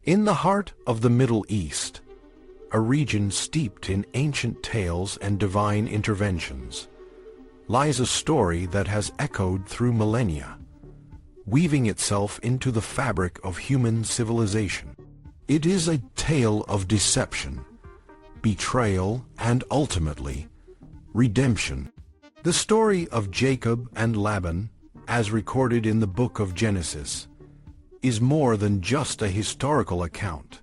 In the heart of the Middle East, a region steeped in ancient tales and divine interventions, lies a story that has echoed through millennia, weaving itself into the fabric of human civilization. It is a tale of deception, betrayal, and ultimately, redemption. The story of Jacob and Laban, as recorded in the book of Genesis, is more than just a historical account.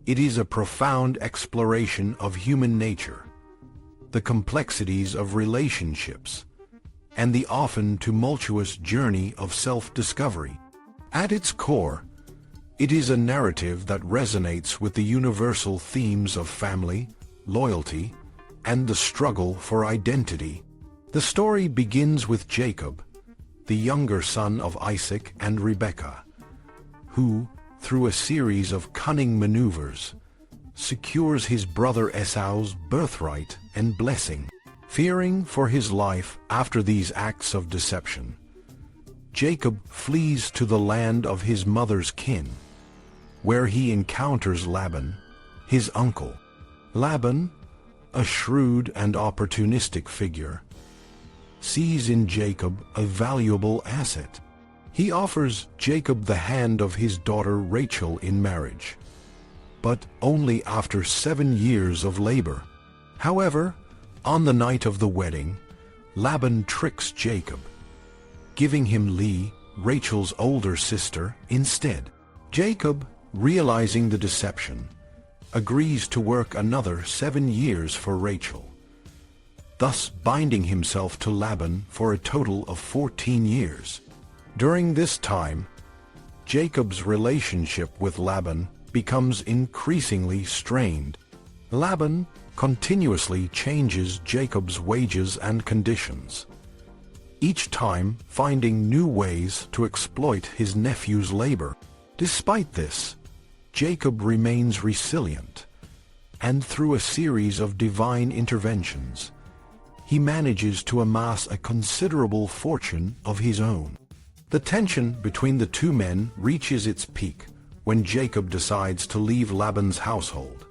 It is a profound exploration of human nature, the complexities of relationships, and the often tumultuous journey of self-discovery. At its core, it is a narrative that resonates with the universal themes of family, loyalty, and the struggle for identity. The story begins with Jacob, the younger son of Isaac and Rebekah, who, through a series of cunning maneuvers, secures his brother Esau's birthright and blessing. Fearing for his life after these acts of deception, Jacob flees to the land of his mother's kin, where he encounters Laban, his uncle. Laban, a shrewd and opportunistic figure, sees in Jacob a valuable asset. He offers Jacob the hand of his daughter Rachel in marriage, but only after 7 years of labor. However, on the night of the wedding, Laban tricks Jacob, giving him Leah, Rachel's older sister, instead. Jacob, realizing the deception, agrees to work another 7 years for Rachel, thus binding himself to Laban for a total of 14 years. During this time, Jacob's relationship with Laban becomes increasingly strained. Laban continuously changes Jacob's wages and conditions, each time finding new ways to exploit his nephew's labor. Despite this, Jacob remains resilient, and through a series of divine interventions, he manages to amass a considerable fortune of his own. The tension between the two men reaches its peak when Jacob decides to leave Laban's household,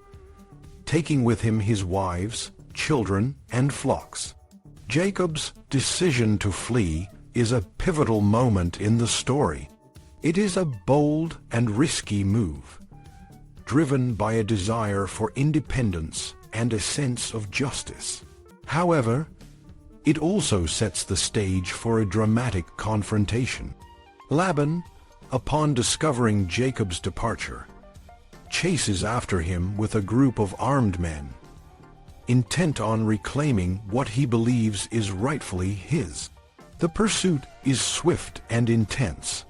taking with him his wives, children, and flocks. Jacob's decision to flee is a pivotal moment in the story. It is a bold and risky move, driven by a desire for independence and a sense of justice. However, it also sets the stage for a dramatic confrontation. Laban, upon discovering Jacob's departure, chases after him with a group of armed men, intent on reclaiming what he believes is rightfully his. The pursuit is swift and intense,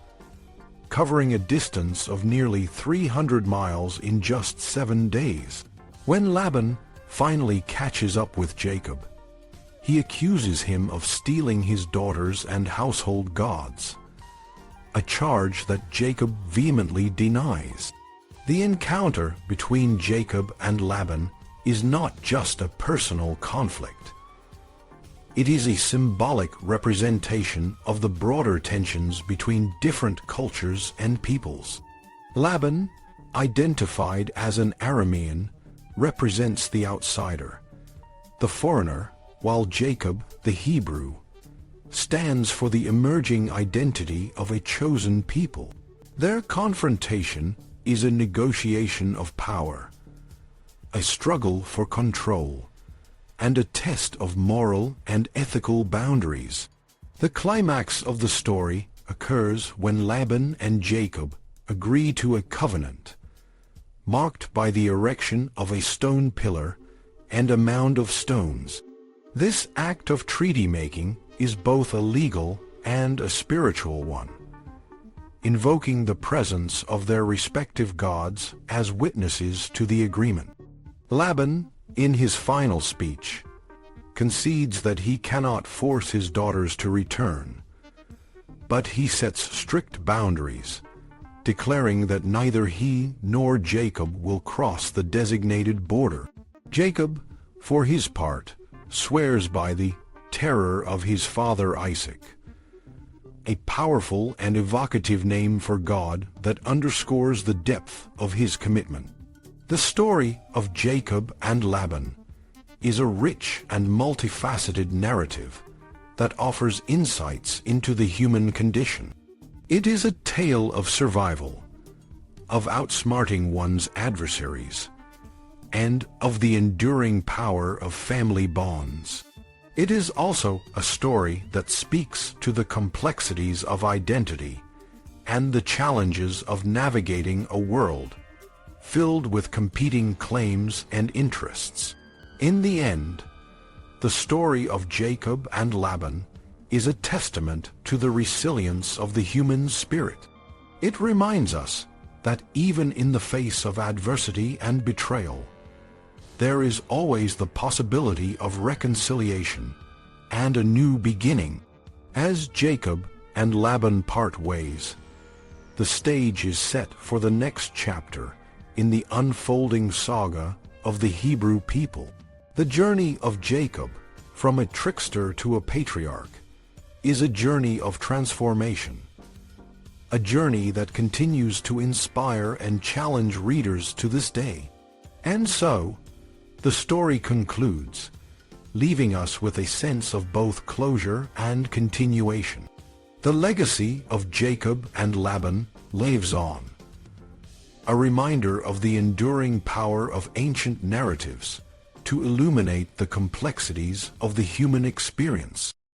covering a distance of nearly 300 miles in just 7 days. When Laban finally catches up with Jacob, he accuses him of stealing his daughters and household gods, a charge that Jacob vehemently denies. The encounter between Jacob and Laban is not just a personal conflict. It is a symbolic representation of the broader tensions between different cultures and peoples. Laban, identified as an Aramean, represents the outsider, the foreigner, while Jacob, the Hebrew, stands for the emerging identity of a chosen people. Their confrontation is a negotiation of power, a struggle for control, and a test of moral and ethical boundaries. The climax of the story occurs when Laban and Jacob agree to a covenant, marked by the erection of a stone pillar and a mound of stones. This act of treaty-making is both a legal and a spiritual one, invoking the presence of their respective gods as witnesses to the agreement. Laban, in his final speech, concedes that he cannot force his daughters to return, but he sets strict boundaries, declaring that neither he nor Jacob will cross the designated border. Jacob, for his part, swears by the terror of his father Isaac, a powerful and evocative name for God that underscores the depth of his commitment. The story of Jacob and Laban is a rich and multifaceted narrative that offers insights into the human condition. It is a tale of survival, of outsmarting one's adversaries, and of the enduring power of family bonds. It is also a story that speaks to the complexities of identity and the challenges of navigating a world filled with competing claims and interests. In the end, the story of Jacob and Laban is a testament to the resilience of the human spirit. It reminds us that even in the face of adversity and betrayal, there is always the possibility of reconciliation and a new beginning. As Jacob and Laban part ways, the stage is set for the next chapter in the unfolding saga of the Hebrew people. The journey of Jacob, from a trickster to a patriarch, is a journey of transformation, a journey that continues to inspire and challenge readers to this day. And so, the story concludes, leaving us with a sense of both closure and continuation. The legacy of Jacob and Laban lives on, a reminder of the enduring power of ancient narratives to illuminate the complexities of the human experience.